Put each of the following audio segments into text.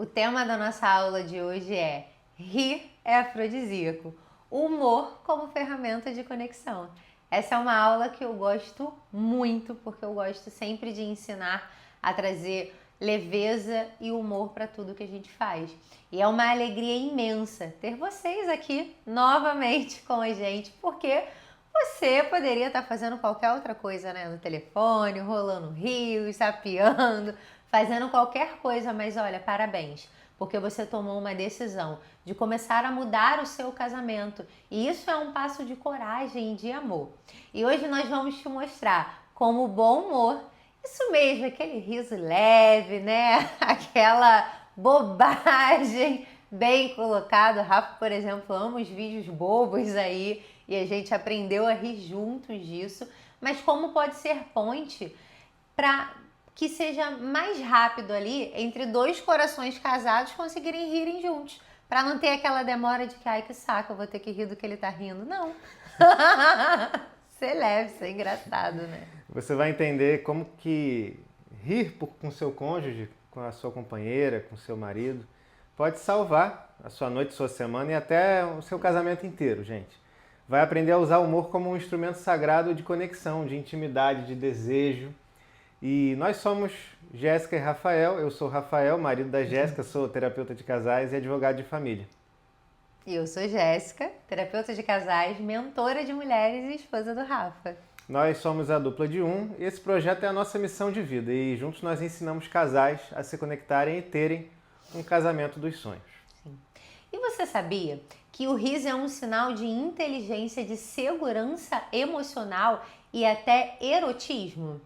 tema da nossa aula de hoje é rir é afrodisíaco, o humor como ferramenta de conexão. Essa é uma aula que eu gosto muito, porque eu gosto sempre de ensinar a trazer leveza e humor para tudo que a gente faz. E é uma alegria imensa ter vocês aqui novamente com a gente, porque você poderia estar fazendo qualquer outra coisa, né? No telefone, rolando rios, sapeando, fazendo qualquer coisa, mas olha, parabéns, porque você tomou uma decisão de começar a mudar o seu casamento. E isso é um passo de coragem e de amor. E hoje nós vamos te mostrar como o bom humor, isso mesmo, aquele riso leve, né? Aquela bobagem bem colocado. O Rafa, por exemplo, ama os vídeos bobos aí e a gente aprendeu a rir juntos disso. Mas como pode ser ponte para que seja mais rápido ali entre dois corações casados conseguirem rirem juntos. Para não ter aquela demora de que, ai que saco, eu vou ter que rir do que ele tá rindo. Não. Ser leve, ser engraçado, né? Você vai entender como que rir com seu cônjuge, com a sua companheira, com seu marido, pode salvar a sua noite, sua semana e até o seu casamento inteiro, gente. Vai aprender a usar o humor como um instrumento sagrado de conexão, de intimidade, de desejo. E nós somos Jéssica e Rafael. Eu sou Rafael, marido da Jéssica, sou terapeuta de casais e advogado de família. E eu sou Jéssica, terapeuta de casais, mentora de mulheres e esposa do Rafa. Nós somos a Dupla de Um e esse projeto é a nossa missão de vida. E juntos nós ensinamos casais a se conectarem e terem um casamento dos sonhos. Sim. E você sabia que o riso é um sinal de inteligência, de segurança emocional e até erotismo?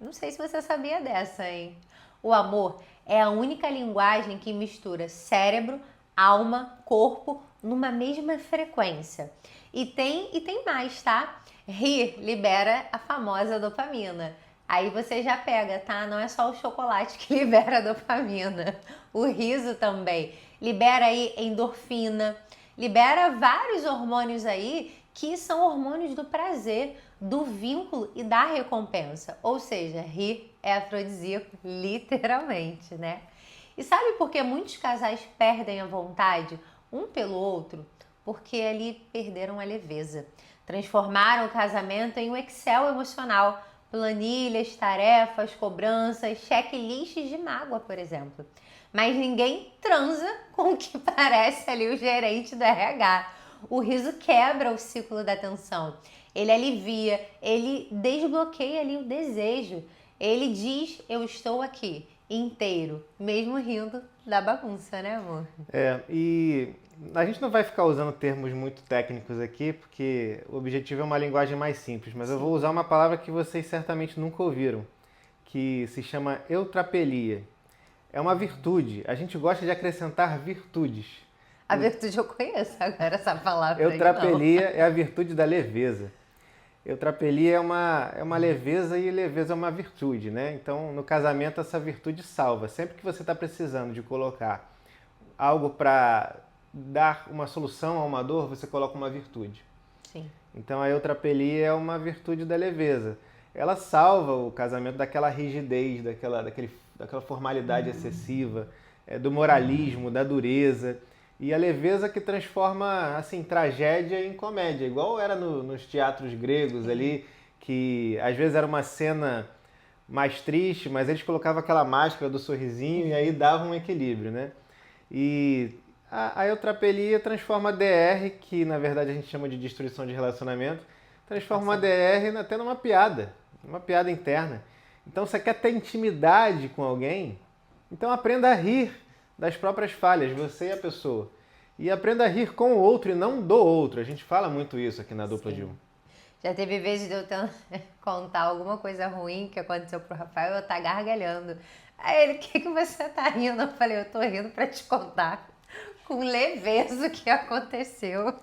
Não sei se você sabia dessa, hein? O amor é a única linguagem que mistura cérebro, alma, corpo numa mesma frequência. E tem mais, tá? Rir libera a famosa dopamina. Aí você já pega, tá? Não é só o chocolate que libera a dopamina. O riso também libera aí endorfina, libera vários hormônios aí que são hormônios do prazer, do vínculo e da recompensa. Ou seja, rir é afrodisíaco, literalmente, né? E sabe por que muitos casais perdem a vontade um pelo outro? Porque ali perderam a leveza. Transformaram o casamento em um Excel emocional. Planilhas, tarefas, cobranças, checklists de mágoa, por exemplo. Mas ninguém transa com o que parece ali o gerente do RH. O riso quebra o ciclo da tensão. Ele alivia, ele desbloqueia ali o desejo. Ele diz, eu estou aqui, inteiro, mesmo rindo da bagunça, né, amor? E a gente não vai ficar usando termos muito técnicos aqui, porque o objetivo é uma linguagem mais simples, mas eu vou usar uma palavra que vocês certamente nunca ouviram, que se chama eutrapelia. É uma virtude. A gente gosta de acrescentar virtudes. A virtude eu conheço, agora essa palavra aí não. Eutrapelia é a virtude da leveza. Eutrapelia é uma leveza e leveza é uma virtude, né? Então, no casamento, essa virtude salva. Sempre que você está precisando de colocar algo para dar uma solução a uma dor, você coloca uma virtude. Sim. Então, a eutrapelia é uma virtude da leveza. Ela salva o casamento daquela rigidez, daquela formalidade excessiva, do moralismo, da dureza. E a leveza que transforma, assim, tragédia em comédia, igual era nos teatros gregos ali, que às vezes era uma cena mais triste, mas eles colocavam aquela máscara do sorrisinho e aí dava um equilíbrio, né? E a eutrapelia transforma a DR, que na verdade a gente chama de destruição de relacionamento, transforma a DR até numa piada interna. Então, você quer ter intimidade com alguém? Então aprenda a rir das próprias falhas, você e a pessoa. E aprenda a rir com o outro e não do outro. A gente fala muito isso aqui na Dupla de Um. Já teve vezes de eu contar alguma coisa ruim que aconteceu pro Rafael e eu tá gargalhando. Aí ele, o que você tá rindo? Eu falei, eu tô rindo pra te contar com leveza o que aconteceu.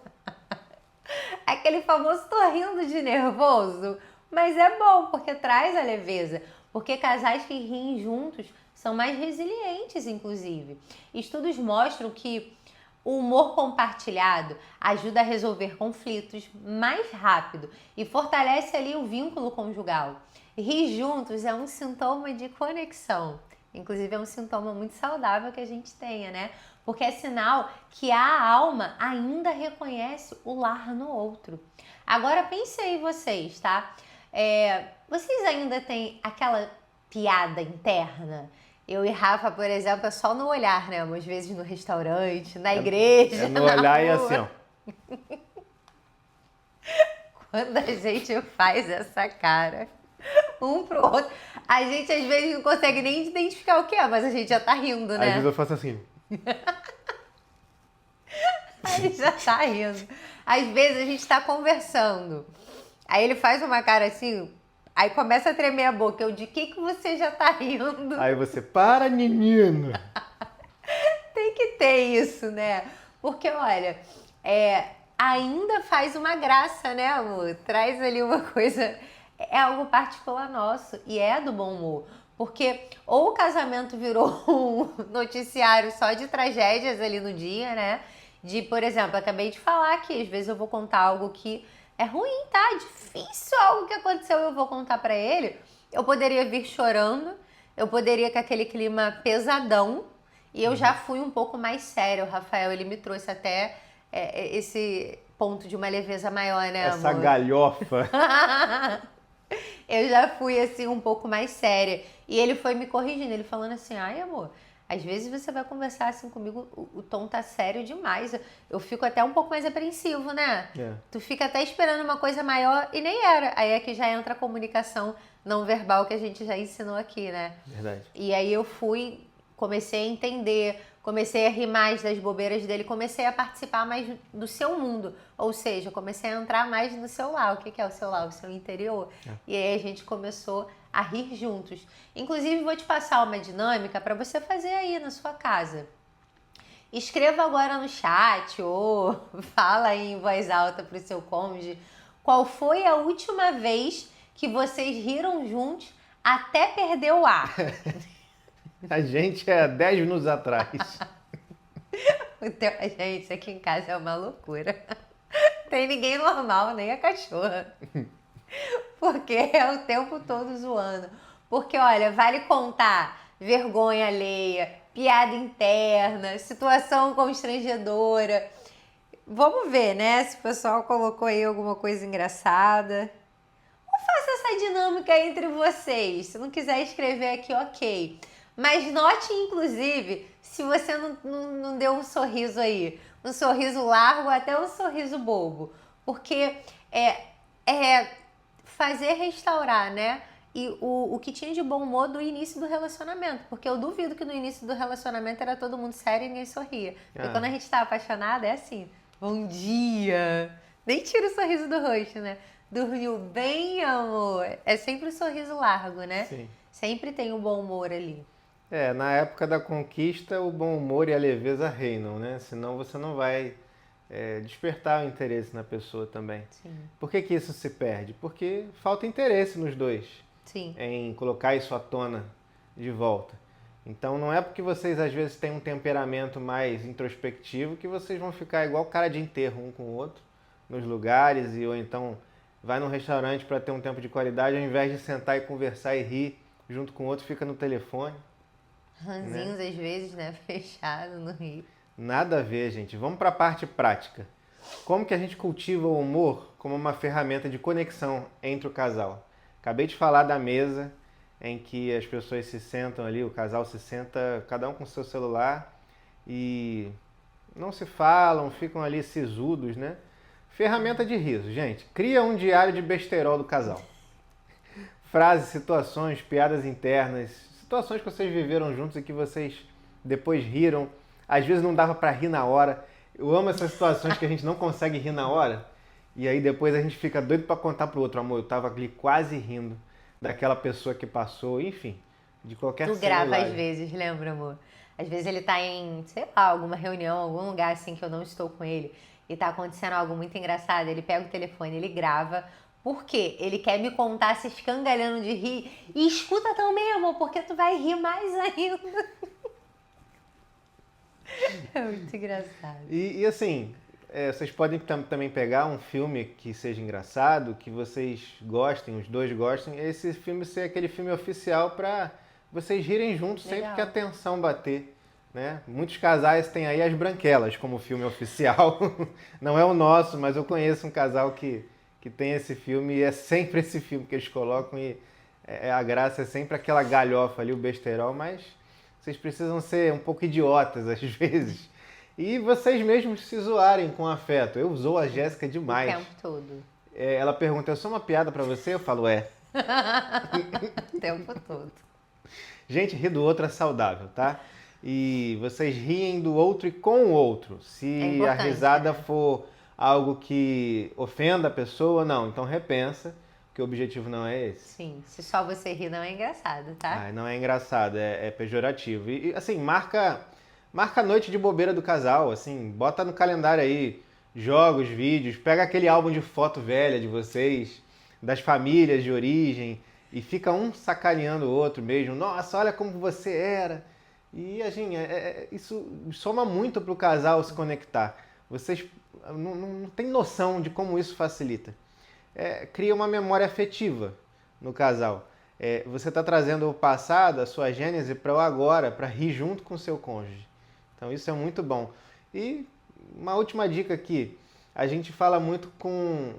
Aquele famoso tô rindo de nervoso, mas é bom porque traz a leveza. Porque casais que riem juntos são mais resilientes, inclusive. Estudos mostram que o humor compartilhado ajuda a resolver conflitos mais rápido e fortalece ali o vínculo conjugal. Rir juntos é um sintoma de conexão. Inclusive é um sintoma muito saudável que a gente tenha, né? Porque é sinal que a alma ainda reconhece o lar no outro. Agora pense aí vocês, tá? Vocês ainda têm aquela piada interna? Eu e Rafa, por exemplo, é só no olhar, né? Às vezes no restaurante, na igreja, no na olhar e rua. assim, ó. Quando a gente faz essa cara um pro outro, a gente às vezes não consegue nem identificar o que é, mas a gente já tá rindo, né? Às vezes eu faço assim. A gente já tá rindo. Às vezes a gente tá conversando. Aí ele faz uma cara assim, aí começa a tremer a boca. Eu, de que você já tá rindo? Aí você, para, menino! Tem que ter isso, né? Porque, olha, ainda faz uma graça, né, amor? Traz ali uma coisa... É algo particular nosso e é do bom humor. Porque ou o casamento virou um noticiário só de tragédias ali no dia, né? Por exemplo, eu acabei de falar aqui, às vezes eu vou contar algo que é ruim, tá? Difícil algo que aconteceu, eu vou contar pra ele. Eu poderia vir chorando, eu poderia com aquele clima pesadão, e eu já fui um pouco mais séria. O Rafael, ele me trouxe até esse ponto de uma leveza maior, né, amor? Essa galhofa. Eu já fui assim um pouco mais séria. E ele foi me corrigindo, ele falando assim, ai amor, às vezes você vai conversar assim comigo, o tom tá sério demais. Eu fico até um pouco mais apreensivo, né? Tu fica até esperando uma coisa maior e nem era. Aí é que já entra a comunicação não verbal que a gente já ensinou aqui, né? Verdade. E aí eu comecei a entender, comecei a rir mais das bobeiras dele, comecei a participar mais do seu mundo. Ou seja, comecei a entrar mais no seu lar. O que é o seu lar? O seu interior. E aí a gente começou a rir juntos. Inclusive, vou te passar uma dinâmica para você fazer aí na sua casa. Escreva agora no chat ou fala aí em voz alta para o seu cônjuge qual foi a última vez que vocês riram juntos até perder o ar. A gente é 10 minutos atrás. Gente, aqui em casa é uma loucura. Tem ninguém normal, nem a cachorra. Porque é o tempo todo zoando. Porque, olha, vale contar vergonha alheia, piada interna, situação constrangedora. Vamos ver, né? Se o pessoal colocou aí alguma coisa engraçada. Ou faça essa dinâmica entre vocês. Se não quiser escrever aqui, ok. Mas note, inclusive, se você não deu um sorriso aí. Um sorriso largo, até um sorriso bobo. Porque fazer restaurar, né? E o que tinha de bom humor do início do relacionamento. Porque eu duvido que no início do relacionamento era todo mundo sério e ninguém sorria. Porque quando a gente tá apaixonada, é assim. Bom dia! Nem tira o sorriso do rosto, né? Dormiu bem, amor? É sempre um sorriso largo, né? Sim. Sempre tem um bom humor ali. Na época da conquista, o bom humor e a leveza reinam, né? Senão você não vai despertar o interesse na pessoa também. Sim. Por que isso se perde? Porque falta interesse nos dois. Sim. Em colocar isso à tona de volta. Então não é porque vocês às vezes têm um temperamento mais introspectivo que vocês vão ficar igual cara de enterro um com o outro nos lugares, ou então vai num restaurante para ter um tempo de qualidade, ao invés de sentar e conversar e rir junto com o outro, fica no telefone. Ranzinhos às vezes, né? Fechado no rio. Nada a ver, gente. Vamos para a parte prática. Como que a gente cultiva o humor como uma ferramenta de conexão entre o casal? Acabei de falar da mesa em que as pessoas se sentam ali, o casal se senta, cada um com o seu celular e não se falam, ficam ali sisudos, né? Ferramenta de riso, gente. Cria um diário de besterol do casal. Frases, situações, piadas internas, situações que vocês viveram juntos e que vocês depois riram. Às vezes não dava para rir na hora. Eu amo essas situações que a gente não consegue rir na hora. E aí depois a gente fica doido para contar pro outro, amor, eu tava ali quase rindo daquela pessoa que passou, enfim, de qualquer Tu grava às vezes, lembra, amor? Às vezes ele tá em, sei lá, alguma reunião, algum lugar assim que eu não estou com ele e tá acontecendo algo muito engraçado, ele pega o telefone, ele grava. Por quê? Ele quer me contar se escangalhando de rir e escuta também, amor, porque tu vai rir mais ainda. É muito engraçado. E assim, vocês podem também pegar um filme que seja engraçado, que vocês gostem, os dois gostem, esse filme ser aquele filme oficial para vocês rirem juntos sempre Legal. que a tensão bater. Né? Muitos casais têm aí as branquelas como filme oficial. Não é o nosso, mas eu conheço um casal que tem esse filme e é sempre esse filme que eles colocam e a graça é sempre aquela galhofa ali, o besterol, mas vocês precisam ser um pouco idiotas às vezes. E vocês mesmos se zoarem com afeto. Eu zoo a Jéssica demais. O tempo todo. Ela pergunta, eu sou uma piada pra você? Eu falo, é. O tempo todo. Gente, rir do outro é saudável, tá? E vocês riem do outro e com o outro. Se a risada for algo que ofenda a pessoa, não. Então repensa, que o objetivo não é esse. Sim, se só você rir não é engraçado, tá? Não é engraçado, é pejorativo. E assim, marca a noite de bobeira do casal, assim, bota no calendário aí jogos, vídeos, pega aquele álbum de foto velha de vocês, das famílias de origem, e fica um sacaneando o outro mesmo. Nossa, olha como você era. E assim, isso soma muito pro casal se conectar. Vocês não têm noção de como isso facilita. Cria uma memória afetiva no casal. Você está trazendo o passado, a sua gênese, para o agora, para rir junto com o seu cônjuge. Então isso é muito bom. E uma última dica aqui. A gente fala muito com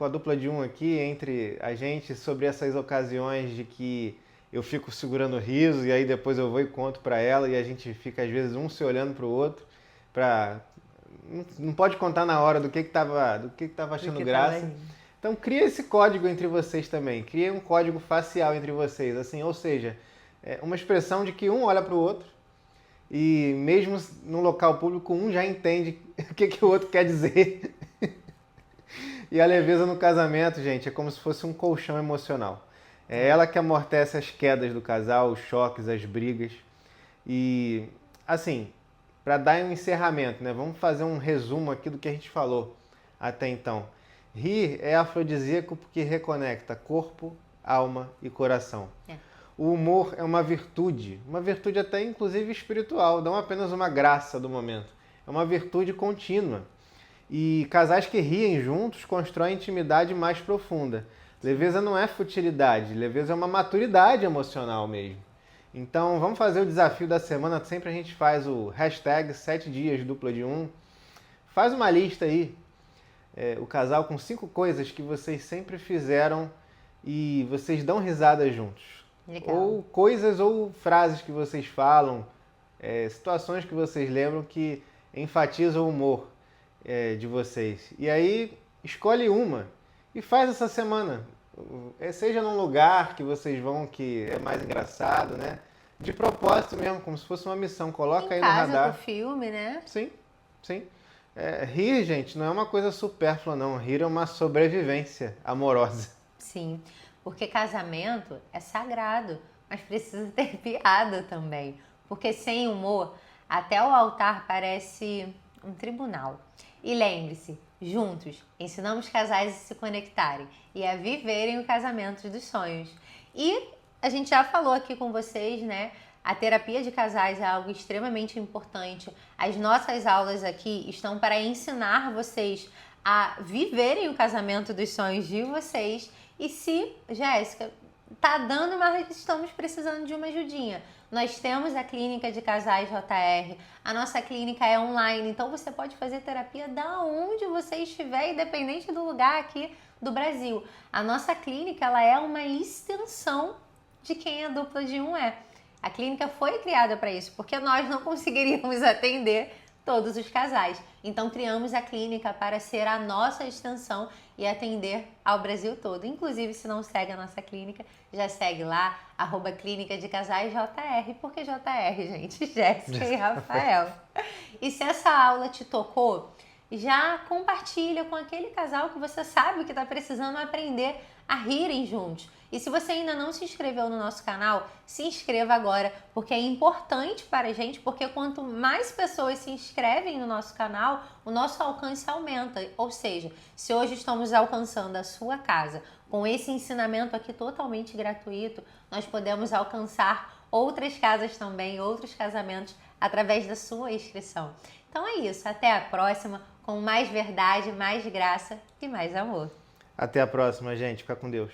a dupla de um aqui, entre a gente, sobre essas ocasiões de que eu fico segurando o riso e aí depois eu vou e conto para ela e a gente fica às vezes um se olhando para o outro. Não pode contar na hora do que tava achando graça. Então cria esse código entre vocês também. Cria um código facial entre vocês. Assim, ou seja, uma expressão de que um olha para o outro e mesmo no local público um já entende o que o outro quer dizer. E a leveza no casamento, gente, é como se fosse um colchão emocional. É ela que amortece as quedas do casal, os choques, as brigas. E, assim, para dar um encerramento, né? Vamos fazer um resumo aqui do que a gente falou até então. Rir é afrodisíaco porque reconecta corpo, alma e coração. O humor é uma virtude até inclusive espiritual, não apenas uma graça do momento. É uma virtude contínua. E casais que riem juntos constroem intimidade mais profunda. Leveza não é futilidade, leveza é uma maturidade emocional mesmo. Então vamos fazer o desafio da semana, sempre a gente faz o hashtag 7 dias dupla de um. Faz uma lista aí, o casal com 5 coisas que vocês sempre fizeram e vocês dão risada juntos. Legal. Ou coisas ou frases que vocês falam, situações que vocês lembram que enfatizam o humor de vocês. E aí escolhe uma e faz essa semana. Seja num lugar que vocês vão que é mais engraçado, né? De propósito mesmo, como se fosse uma missão. Coloca aí no radar. Em casa, com filme, né? Sim, sim. Rir, gente, não é uma coisa supérflua, não. Rir é uma sobrevivência amorosa. Sim, porque casamento é sagrado, mas precisa ter piada também. Porque sem humor, até o altar parece um tribunal. E lembre-se, juntos, ensinamos casais a se conectarem e a viverem o casamento dos sonhos. E a gente já falou aqui com vocês, né? A terapia de casais é algo extremamente importante. As nossas aulas aqui estão para ensinar vocês a viverem o casamento dos sonhos de vocês. E se, Jéssica, tá dando, mas estamos precisando de uma ajudinha, nós temos a clínica de casais JR, a nossa clínica é online, então você pode fazer terapia da onde você estiver, independente do lugar aqui do Brasil. A nossa clínica, ela é uma extensão de quem a dupla de um é. A clínica foi criada para isso, porque nós não conseguiríamos atender todos os casais. Então criamos a clínica para ser a nossa extensão e atender ao Brasil todo. Inclusive, se não segue a nossa clínica, já segue lá, @Clínica de Casais JR, porque JR, gente, Jéssica e Rafael. E se essa aula te tocou, já compartilha com aquele casal que você sabe que está precisando aprender a rirem juntos. E se você ainda não se inscreveu no nosso canal, se inscreva agora, porque é importante para a gente, porque quanto mais pessoas se inscrevem no nosso canal, o nosso alcance aumenta. Ou seja, se hoje estamos alcançando a sua casa com esse ensinamento aqui totalmente gratuito, nós podemos alcançar outras casas também, outros casamentos, através da sua inscrição. Então é isso, até a próxima, com mais verdade, mais graça e mais amor. Até a próxima, gente. Fica com Deus.